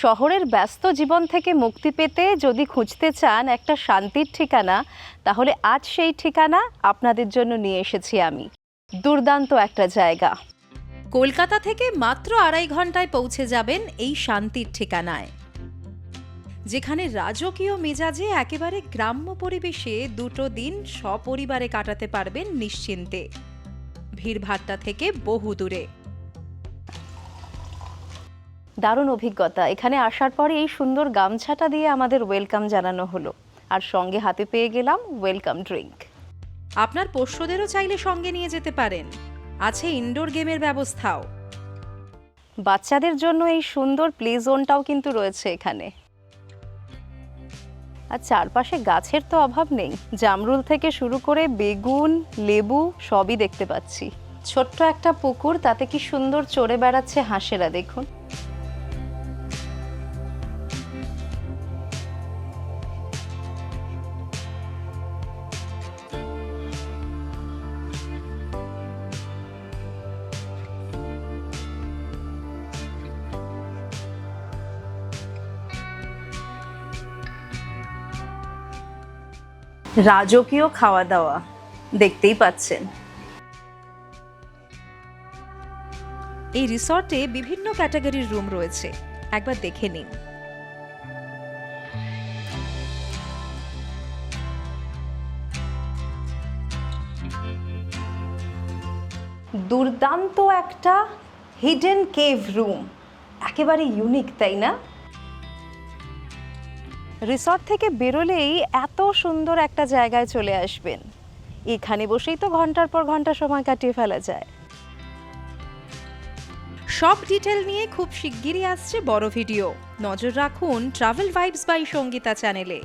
শহরের ব্যস্ত জীবন থেকে মুক্তি পেতে যদি খুঁজতে চান একটা শান্তির ঠিকানা, তাহলে আজ সেই ঠিকানা আপনাদের জন্য নিয়ে এসেছি আমি। দুর্দান্ত একটা জায়গা। কলকাতা থেকে মাত্র 2.5 ঘন্টায় পৌঁছে যাবেন এই শান্তির ঠিকানায়, যেখানে রাজকীয় মেজাজে একেবারে গ্রাম্য পরিবেশে 2 দিন সপরিবারে কাটাতে পারবেন নিশ্চিন্তে, ভিড়ভাট্টা থেকে বহু দূরে। দারুণ অভিজ্ঞতা। এখানে আসার পরে এই সুন্দর গামছাটা দিয়ে আমাদের ওয়েলকাম জানানো হলো, আর সঙ্গে হাতে পেয়ে গেলাম ওয়েলকাম ড্রিঙ্ক। আপনার পোষ্যদেরও চাইলে সঙ্গে নিয়ে যেতে পারেন, আছে ইনডোর গেমের ব্যবস্থাও। বাচ্চাদের জন্য এই সুন্দর প্লে জোনটাও কিন্তু রয়েছে এখানে। আর চারপাশে গাছের তো অভাব নেই, জামরুল থেকে শুরু করে বেগুন, লেবু সবই দেখতে পাচ্ছি। ছোট্ট একটা পুকুর, তাতে কি সুন্দর চড়ে বেড়াচ্ছে হাঁসেরা, দেখুন। রাজকীয় খাওয়া দাওয়া দেখতেই পাচ্ছেন। এই রিসর্টে বিভিন্ন ক্যাটাগরির রুম রয়েছে, একবার দেখে নিন। দুর্দান্ত একটা হিডেন কেভ রুম, একেবারে ইউনিক, তাই না? রিসর্ট থেকে বেরোলেই এত সুন্দর একটা জায়গায় চলে আসবেন। এখানে বসেই তো ঘন্টার পর ঘন্টা সময় কাটিয়ে ফেলা যায়। সব ডিটেল নিয়ে খুব শিগগিরই আসছে বড় ভিডিও। নজর রাখুন ট্রাভেল ভাইবস বাই সঙ্গীতা চ্যানেলে।